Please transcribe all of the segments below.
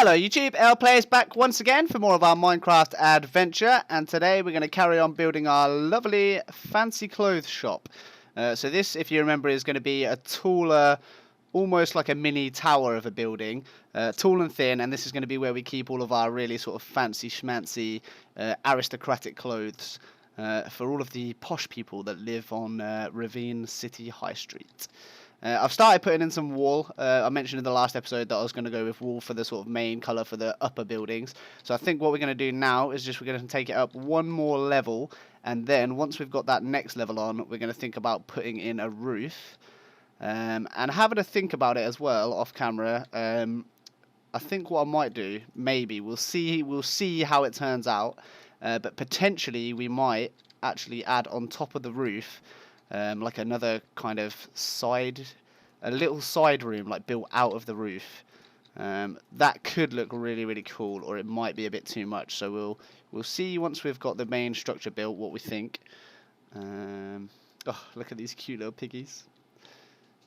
Hello YouTube, L Players back once again for more of our Minecraft adventure, and today we're going to carry on building our lovely fancy clothes shop. So this, if you remember, is going to be a taller, almost like a mini tower of a building, tall and thin, and this is going to be where we keep all of our really sort of fancy schmancy aristocratic clothes for all of the posh people that live on Ravine City High Street. I've started putting in some wool. I mentioned in the last episode that I was going to go with wool for the sort of main colour for the upper buildings. So I think what we're going to do now is just we're going to take it up one more level. And then once we've got that next level on, we're going to think about putting in a roof. And having a think about it as well off camera. I think what I might do, maybe, we'll see how it turns out. But potentially we might actually add on top of the roof like another kind of a little side room like built out of the roof. That could look really, really cool, or it might be a bit too much. So we'll see once we've got the main structure built what we think. Oh, look at these cute little piggies.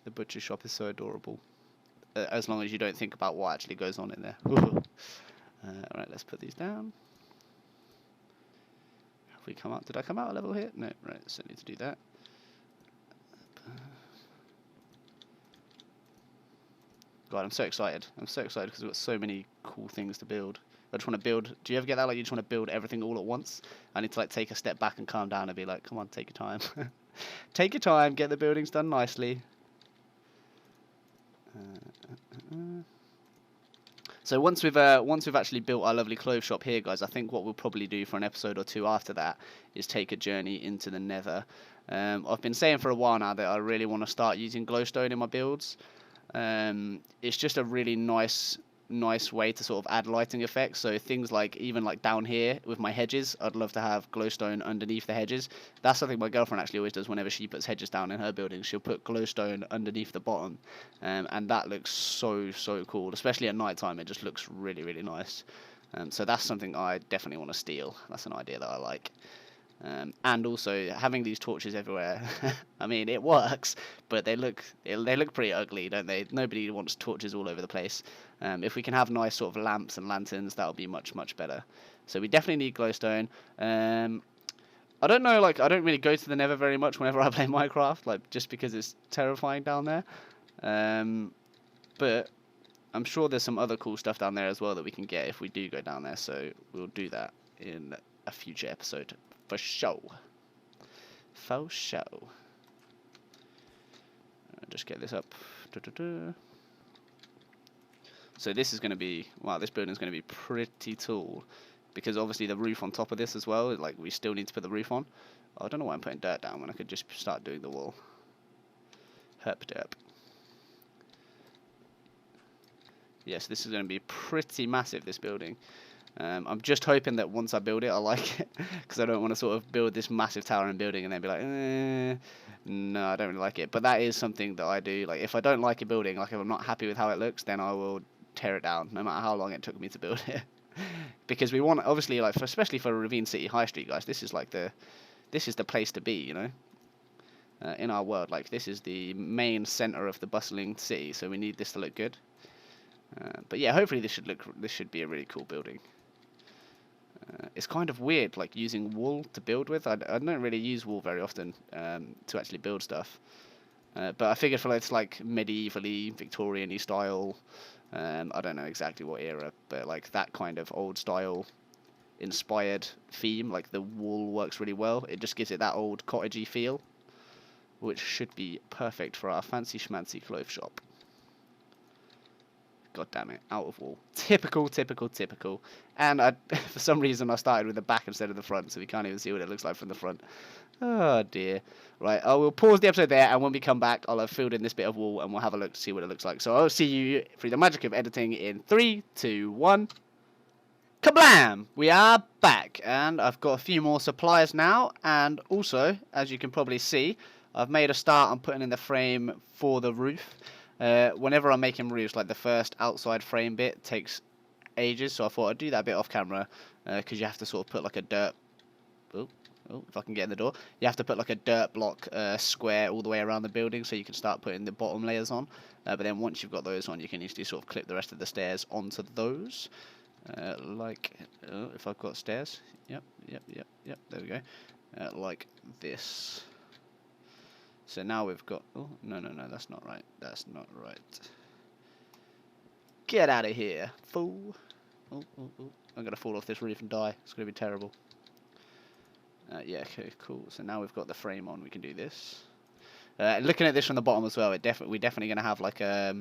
The butcher shop is so adorable. As long as you don't think about what actually goes on in there. Alright, let's put these down. Have we come out? Did I come out a level here? No, right, so I need to do that. God, I'm so excited. I'm so excited because we've got so many cool things to build. I just want to build. Do you ever get that? Like, you just want to build everything all at once? I need to like take a step back and calm down and be like, come on, take your time. Take your time, get the buildings done nicely. So once we've actually built our lovely clothes shop here, guys, I think what we'll probably do for an episode or two after that is take a journey into the Nether. I've been saying for a while now that I really want to start using glowstone in my builds. It's just a really nice way to sort of add lighting effects. So things like even like down here with my hedges, I'd love to have glowstone underneath the hedges. That's something my girlfriend actually always does whenever she puts hedges down in her building. She'll put glowstone underneath the bottom, and that looks so cool, especially at night time. It just looks really, really nice. So that's something I definitely want to steal. That's an idea that I like. And also having these torches everywhere. I mean, it works, but they look pretty ugly, don't they? Nobody wants torches all over the place. If we can have nice sort of lamps and lanterns, that'll be much better. So we definitely need glowstone. I don't know, like I don't really go to the Nether very much whenever I play Minecraft, like just because it's terrifying down there. But I'm sure there's some other cool stuff down there as well that we can get if we do go down there. So we'll do that in a future episode. For show. For show. Just get this up. So this is going to be, wow, this building is going to be pretty tall, because obviously the roof on top of this as well, like we still need to put the roof on. Oh, I don't know why I'm putting dirt down when I could just start doing the wall. Herp derp. Yes, this is going to be pretty massive, this building. I'm just hoping that once I build it, I like it, because I don't want to sort of build this massive tower and building and then be like, no, I don't really like it. But that is something that I do. Like, if I don't like a building, like if I'm not happy with how it looks, then I will tear it down, no matter how long it took me to build it. Because we want, obviously, like especially for Ravine City High Street, guys, this is like this is the place to be, you know. In our world, like this is the main center of the bustling city, so we need this to look good. But yeah, hopefully this should be a really cool building. It's kind of weird, like using wool to build with. I don't really use wool very often to actually build stuff. But I figured for it's like medievally, Victorian-y style. I don't know exactly what era, but like that kind of old style inspired theme, like the wool works really well. It just gives it that old cottagey feel, which should be perfect for our fancy schmancy clothes shop. God damn it, out of wool. Typical. And for some reason I started with the back instead of the front, so we can't even see what it looks like from the front. Oh dear. Right, I will pause the episode there, and when we come back, I'll have filled in this bit of wool, and we'll have a look to see what it looks like. So I'll see you through the magic of editing in 3, 2, 1. Kablam! We are back, and I've got a few more supplies now, and also, as you can probably see, I've made a start on putting in the frame for the roof. Whenever I'm making roofs, like the first outside frame bit takes ages, so I thought I'd do that bit off camera, because you have to sort of put like a dirt. Oh, Oh, if I can get in the door. You have to put like a dirt block square all the way around the building so you can start putting the bottom layers on. But then once you've got those on, you can easily sort of clip the rest of the stairs onto those. If I've got stairs. Yep. There we go. Like this. So now we've got... Oh, no, that's not right. That's not right. Get out of here, fool. Oh. I'm going to fall off this roof and die. It's going to be terrible. Yeah, okay, cool. So now we've got the frame on, we can do this. Looking at this from the bottom as well, we're definitely going to have like a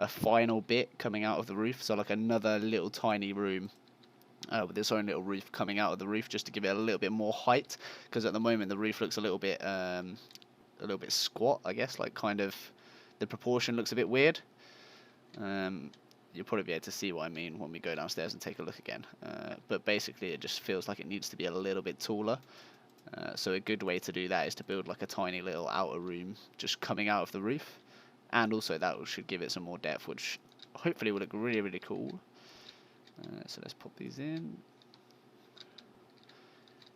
final bit coming out of the roof. So like another little tiny room with its own little roof coming out of the roof, just to give it a little bit more height. Because at the moment the roof looks a little bit squat, I guess. Like kind of the proportion looks a bit weird. You'll probably be able to see what I mean when we go downstairs and take a look again. But basically it just feels like it needs to be a little bit taller. So a good way to do that is to build like a tiny little outer room just coming out of the roof. And also that should give it some more depth, which hopefully will look really, really cool. So let's pop these in.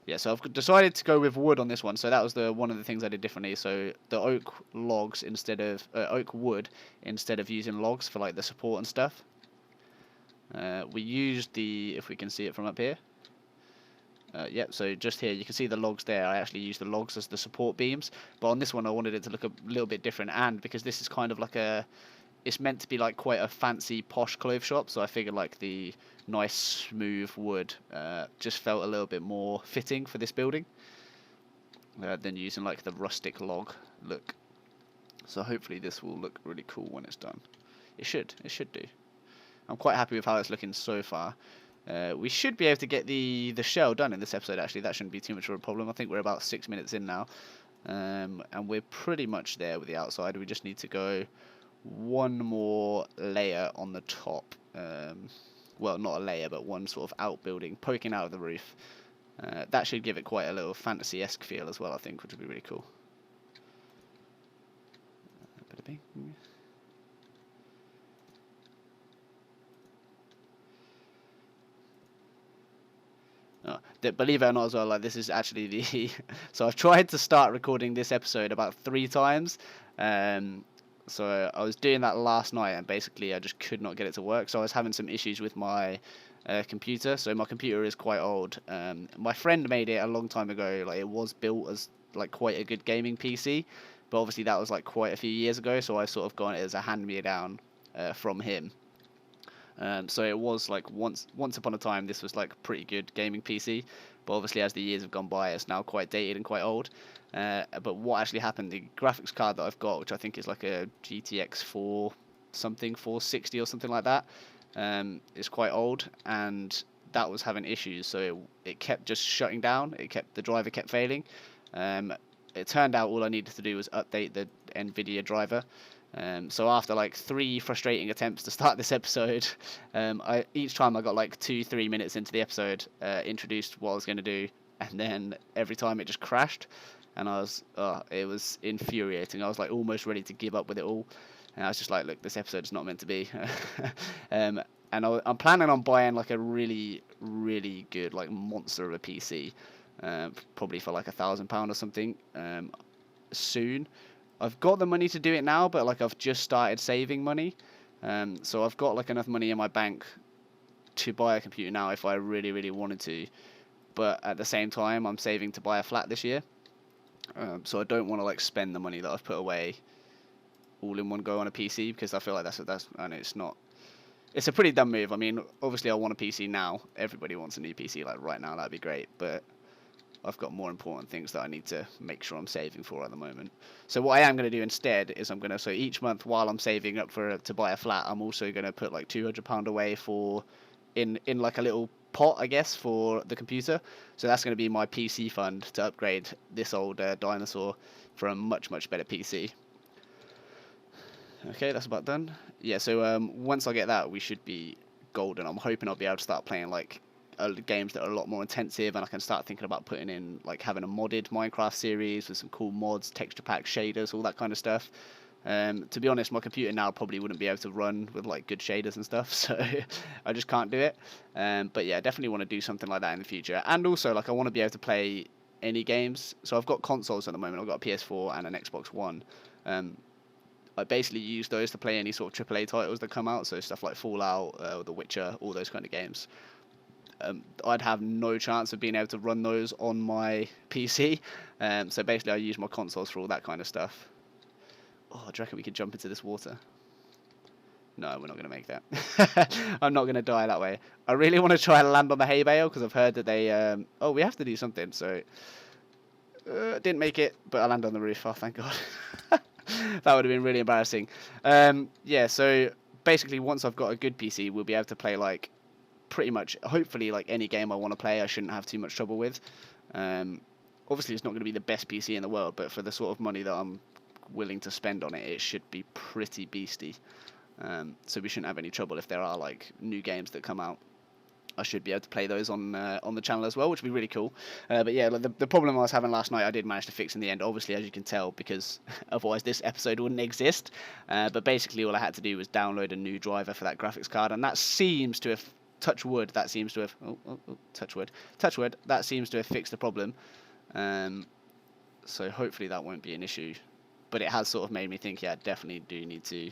Yeah, so I've decided to go with wood on this one. So that was one of the things I did differently. So the oak logs instead of oak wood instead of using logs for like the support and stuff. We used if we can see it from up here. Yep, so just here you can see the logs there. I actually used the logs as the support beams, but on this one I wanted it to look a little bit different, and because this is kind of like it's meant to be like quite a fancy posh clothes shop, so I figured like the nice smooth wood just felt a little bit more fitting for this building than using like the rustic log look. So hopefully this will look really cool when it's done. It should do. I'm quite happy with how it's looking so far. We should be able to get the shell done in this episode, actually. That shouldn't be too much of a problem. I think we're about 6 minutes in now. And we're pretty much there with the outside. We just need to go one more layer on the top. Well, not a layer, but one sort of outbuilding poking out of the roof. That should give it quite a little fantasy-esque feel as well, I think, which would be really cool. Believe it or not as well, like this is actually the so I've tried to start recording this episode about 3 times. So I was doing that last night and basically I just could not get it to work. So I was having some issues with my computer. So my computer is quite old. My friend made it a long time ago. Like it was built as like quite a good gaming PC, but obviously that was like quite a few years ago. So I sort of got it as a hand-me-down from him. So it was like once upon a time this was like pretty good gaming PC, but obviously as the years have gone by it's now quite dated and quite old. But what actually happened, the graphics card that I've got, which I think is like a GTX 460 or something like that, is quite old, and that was having issues, so it kept just shutting down. The driver kept failing. It turned out all I needed to do was update the NVIDIA driver. So after like 3 frustrating attempts to start this episode, each time I got like 2-3 minutes into the episode, introduced what I was going to do, and then every time it just crashed, and it was infuriating. I was like almost ready to give up with it all, and I was just like, look, this episode is not meant to be. And I'm planning on buying like a really, really good like monster of a PC, probably for like £1,000 or something, soon. I've got the money to do it now, but like I've just started saving money, so I've got like enough money in my bank to buy a computer now if I really, really wanted to. But at the same time, I'm saving to buy a flat this year, so I don't want to like spend the money that I've put away all in one go on a PC, because I feel like that's and it's not. It's a pretty dumb move. I mean, obviously I want a PC now. Everybody wants a new PC like right now. That'd be great, but I've got more important things that I need to make sure I'm saving for at the moment. So what I am going to do instead is so each month while I'm saving up to buy a flat, I'm also going to put like £200 away in like a little pot, I guess, for the computer. So that's going to be my PC fund to upgrade this old dinosaur for a much, much better PC. Okay, that's about done. Yeah, so once I get that, we should be golden. I'm hoping I'll be able to start playing like games that are a lot more intensive, and I can start thinking about putting in like having a modded Minecraft series with some cool mods, texture packs, shaders, all that kind of stuff. To be honest, my computer now probably wouldn't be able to run with like good shaders and stuff, so I just can't do it. But yeah, definitely want to do something like that in the future. And also, like, I want to be able to play any games. So I've got consoles at the moment. I've got a PS4 and an Xbox One. I basically use those to play any sort of AAA titles that come out, so stuff like Fallout, The Witcher, all those kind of games. I'd have no chance of being able to run those on my PC, so basically I use my consoles for all that kind of stuff. Oh, do you reckon we could jump into this water? No, we're not going to make that. I'm not going to die that way. I really want to try and land on the hay bale, because I've heard that they... oh, we have to do something, so... didn't make it, but I landed on the roof. Oh, thank God. That would have been really embarrassing. Yeah, so basically once I've got a good PC, we'll be able to play, like, pretty much, hopefully, like, any game I want to play I shouldn't have too much trouble with. Obviously, it's not going to be the best PC in the world, but for the sort of money that I'm willing to spend on it, it should be pretty beastie. So we shouldn't have any trouble if there are, like, new games that come out. I should be able to play those on the channel as well, which would be really cool. But yeah, like the problem I was having last night, I did manage to fix in the end, obviously, as you can tell, because otherwise this episode wouldn't exist. But basically all I had to do was download a new driver for that graphics card, and that seems to have, touch wood, that seems to have, touch wood, that seems to have fixed the problem. So hopefully that won't be an issue. But it has sort of made me think, yeah, I definitely do need to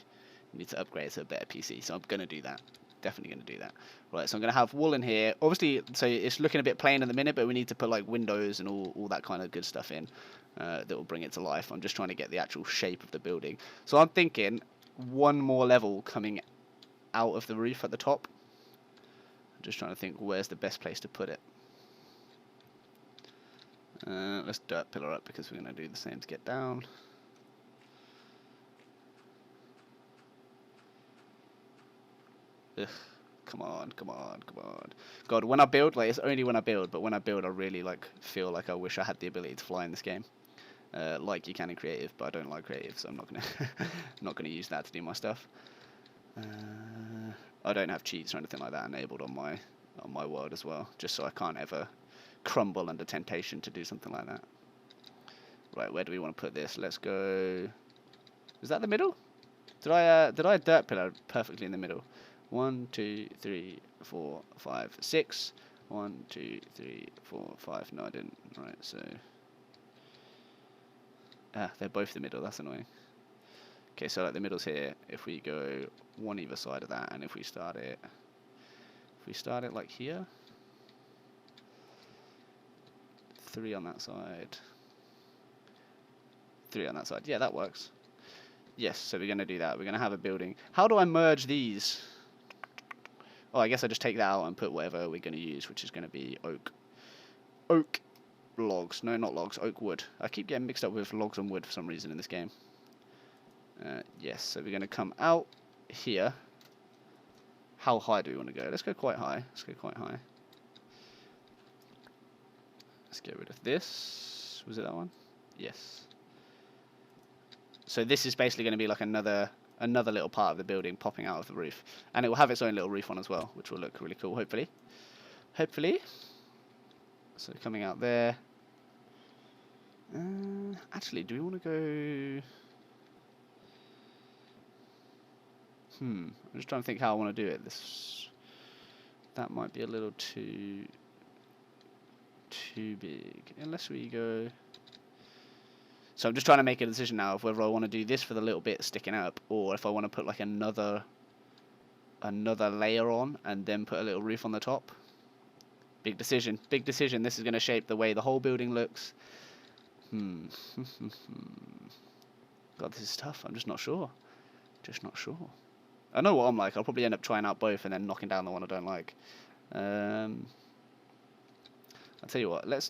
upgrade to a better PC, so I'm going to do that. Definitely going to do that. Right, so I'm going to have wool in here. Obviously, so it's looking a bit plain in the minute, but we need to put like windows and all that kind of good stuff in that will bring it to life. I'm just trying to get the actual shape of the building. So I'm thinking one more level coming out of the roof at the top. I'm just trying to think where's the best place to put it. Let's dirt pillar up because we're going to do the same to get down. Ugh, come on. God, when I build, like, it's only when I build, but when I build, I really, like, feel like I wish I had the ability to fly in this game. Like you can in creative, but I don't like creative, so I'm not gonna not gonna use that to do my stuff. I don't have cheats or anything like that enabled on my world as well, just so I can't ever crumble under temptation to do something like that. Right, where do we want to put this? Let's go. Is that the middle? Did I dirt pillar perfectly in the middle? 1, 2, 3, 4, 5, 6. 1, 2, 3, 4, 5. No, I didn't. Right, so they're both the middle. That's annoying. Okay, so like the middle's here. If we go one either side of that, and if we start it like here, 3 on that side, 3 on that side. Yeah, that works. Yes, so we're going to do that. We're going to have a building. How do I merge these? Oh, I guess I just take that out and put whatever we're going to use, which is going to be oak logs. No, not logs, oak wood. I keep getting mixed up with logs and wood for some reason in this game. Yes, so we're going to come out here. How high do we want to go? Let's go quite high. Let's get rid of this. Was it that one? Yes. So this is basically going to be like another little part of the building popping out of the roof, and it will have its own little roof on as well, which will look really cool, hopefully. So coming out there. Actually, do we want to go? I'm just trying to think how I want to do it. That might be a little too big, unless we go. So I'm just trying to make a decision now of whether I want to do this for the little bit sticking up, or if I want to put like another layer on and then put a little roof on the top. Big decision. This is going to shape the way the whole building looks. God, this is tough. I'm just not sure. I know what I'm like. I'll probably end up trying out both and then knocking down the one I don't like. I'll tell you what, let's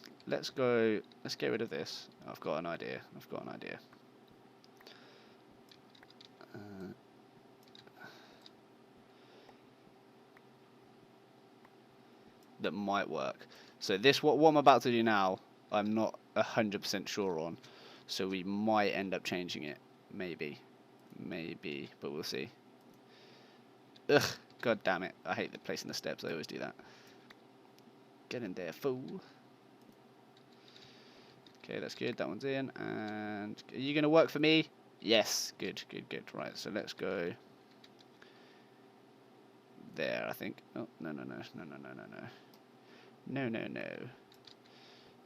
get rid of this. I've got an idea. That might work. So this, what I'm about to do now, I'm not 100% sure on. So we might end up changing it. Maybe, but we'll see. Ugh, god damn it. I hate the placing the steps, I always do that. Get in there, fool. Okay, that's good. That one's in. And are you going to work for me? Yes. Good. Right, so let's go there, I think. Oh, no.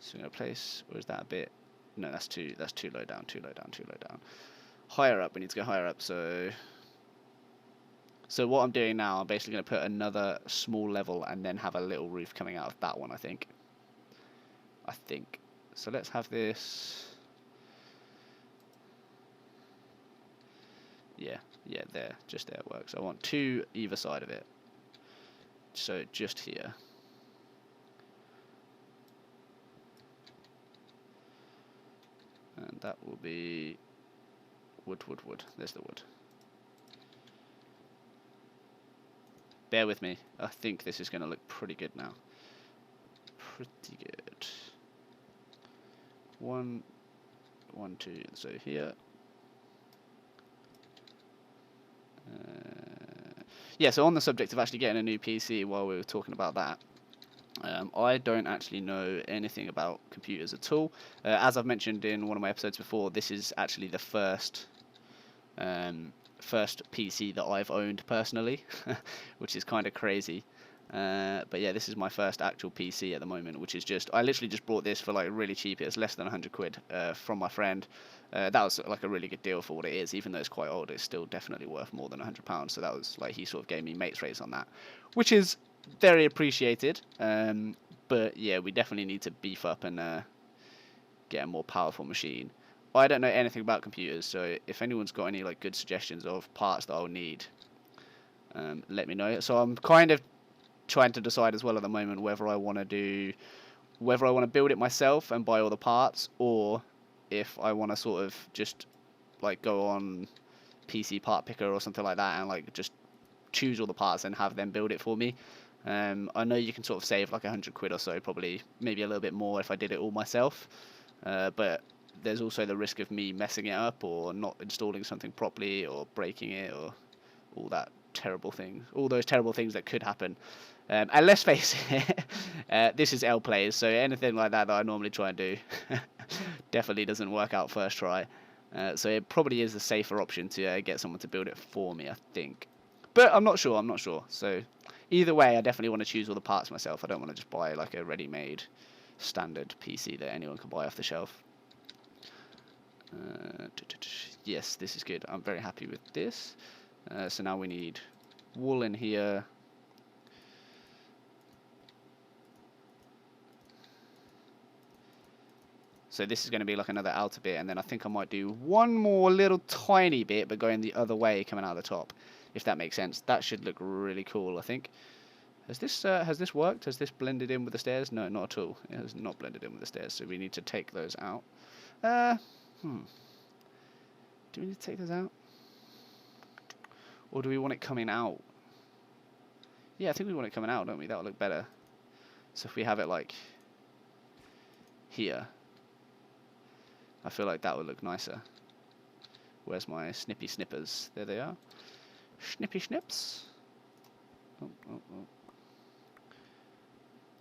So I'm gonna place, or is that a bit? No, that's too low down, too low down, too low down. Higher up, we need to go higher up. So what I'm doing now, I'm basically gonna put another small level and then have a little roof coming out of that one. I think. So let's have this. Yeah, there, just there it works. I want 2 either side of it. So just here. And that will be wood. There's the wood. Bear with me. I think this is going to look pretty good now. Pretty good. 1, 2. So here. Yeah, so on the subject of actually getting a new PC, while we were talking about that, I don't actually know anything about computers at all. As I've mentioned in one of my episodes before, this is actually the first PC that I've owned personally, which is kind of crazy. But yeah, this is my first actual PC at the moment, which is I literally just bought this for like really cheap. It was less than 100 quid from my friend. That was like a really good deal for what it is. Even though it's quite old, it's still definitely worth more than £100. So that was like, he sort of gave me mates rates on that, which is very appreciated. But yeah, we definitely need to beef up and get a more powerful machine. I don't know anything about computers, so if anyone's got any like good suggestions of parts that I'll need, let me know. So I'm kind of trying to decide as well at the moment whether I want to build it myself and buy all the parts, or if I want to sort of just like go on PC Part Picker or something like that and like just choose all the parts and have them build it for me. I know you can sort of save like 100 quid or so, probably maybe a little bit more if I did it all myself, but there's also the risk of me messing it up or not installing something properly or breaking it or all those terrible things that could happen. And let's face it, this is L plays, so anything like that I normally try and do definitely doesn't work out first try. So it probably is the safer option to get someone to build it for me, I think. But I'm not sure. So either way, I definitely want to choose all the parts myself. I don't want to just buy like a ready-made standard PC that anyone can buy off the shelf. Yes, this is good. I'm very happy with this. So now we need wool in here. So this is going to be like another outer bit, and then I think I might do one more little tiny bit, but going the other way, coming out of the top, if that makes sense. That should look really cool, I think. Has this worked? Has this blended in with the stairs? No, not at all. It has not blended in with the stairs, so we need to take those out. Do we need to take those out? Or do we want it coming out? Yeah, I think we want it coming out, don't we? That'll look better. So if we have it like here, I feel like that would look nicer. Where's my snippy snippers? There they are. Snippy snips. Oh.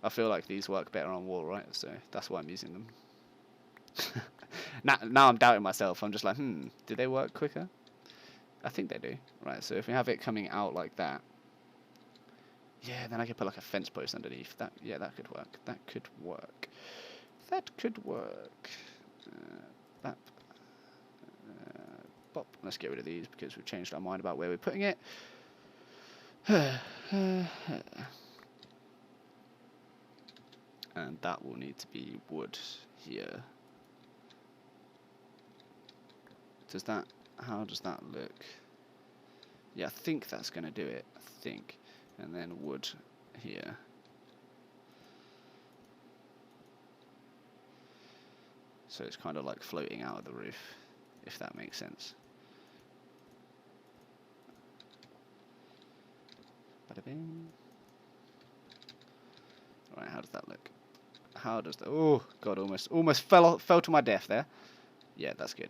I feel like these work better on wall, right? So that's why I'm using them. Now I'm doubting myself. I'm just like, do they work quicker? I think they do. Right, so if we have it coming out like that, yeah, then I could put like a fence post underneath. That could work. That could work. Bop. Let's get rid of these because we've changed our mind about where we're putting it. And that will need to be wood here. How does that look? Yeah, I think that's going to do it. I think. And then wood here. So it's kind of like floating out of the roof, if that makes sense. Bada bing. Right, how does that look? Oh god, almost fell to my death there. Yeah, that's good.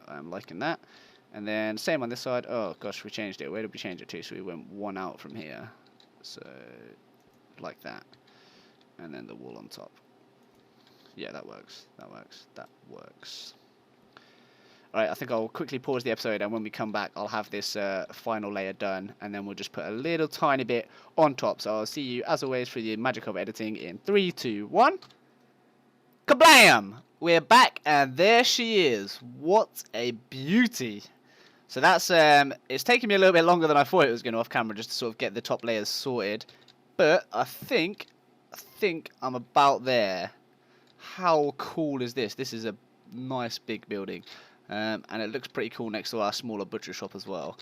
I'm liking that. And then same on this side. Oh gosh, we changed it. Where did we change it to? So we went one out from here. So like that. And then the wall on top. Yeah, that works. Alright, I think I'll quickly pause the episode, and when we come back, I'll have this final layer done, and then we'll just put a little tiny bit on top. So I'll see you, as always, for the magic of editing in 3, 2, 1. Kablam! We're back, and there she is. What a beauty. So that's, it's taken me a little bit longer than I thought it was going to off camera just to sort of get the top layers sorted. But I think I'm about there. How cool is this? This is a nice big building. And it looks pretty cool next to our smaller butcher shop as well.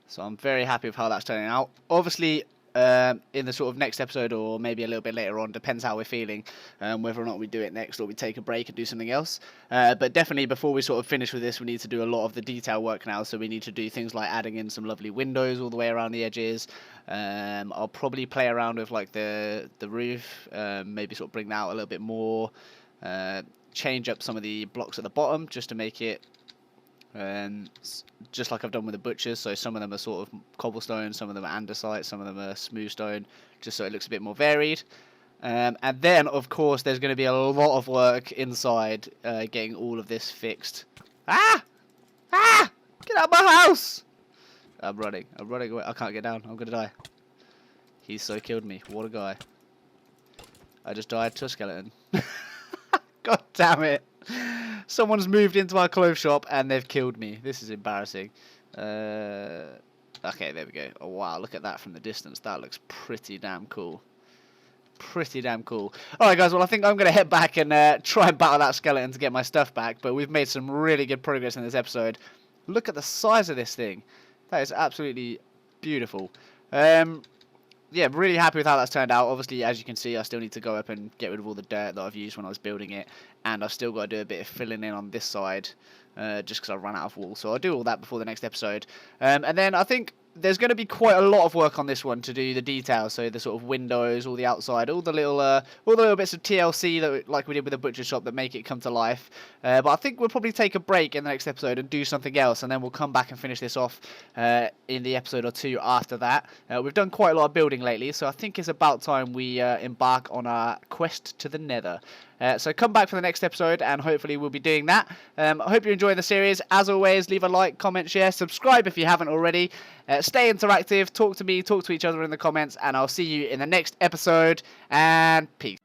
So I'm very happy with how that's turning out. Obviously, in the sort of next episode or maybe a little bit later on, depends how we're feeling, whether or not we do it next or we take a break and do something else. But definitely before we sort of finish with this, we need to do a lot of the detail work now. So we need to do things like adding in some lovely windows all the way around the edges. I'll probably play around with like the roof, maybe sort of bring that out a little bit more, change up some of the blocks at the bottom just to make it just like I've done with the butchers. So some of them are sort of cobblestone, some of them are andesite, some of them are smooth stone, just so it looks a bit more varied. And then of course there's going to be a lot of work inside, getting all of this fixed. Get out of my house! I'm running away. I can't get down, I'm gonna die. He so killed me, what a guy. I just died to a skeleton. God damn it. Someone's moved into our clothes shop and they've killed me. This is embarrassing. Okay, there we go. Oh, wow, look at that from the distance. That looks pretty damn cool. Pretty damn cool. Alright, guys, well, I think I'm going to head back and try and battle that skeleton to get my stuff back. But we've made some really good progress in this episode. Look at the size of this thing. That is absolutely beautiful. Yeah, really happy with how that's turned out. Obviously, as you can see, I still need to go up and get rid of all the dirt that I've used when I was building it. And I've still got to do a bit of filling in on this side, just because I ran out of wool. So I'll do all that before the next episode. And then I think there's going to be quite a lot of work on this one to do the details. So the sort of windows, all the outside, all the little bits of TLC that like we did with the butcher shop that make it come to life. But I think we'll probably take a break in the next episode and do something else, and then we'll come back and finish this off in the episode or two after that. We've done quite a lot of building lately, so I think it's about time we embark on our quest to the Nether. So come back for the next episode, and hopefully we'll be doing that. I hope you're enjoying the series. As always, leave a like, comment, share, subscribe if you haven't already. Stay interactive, talk to me, talk to each other in the comments, and I'll see you in the next episode, and peace.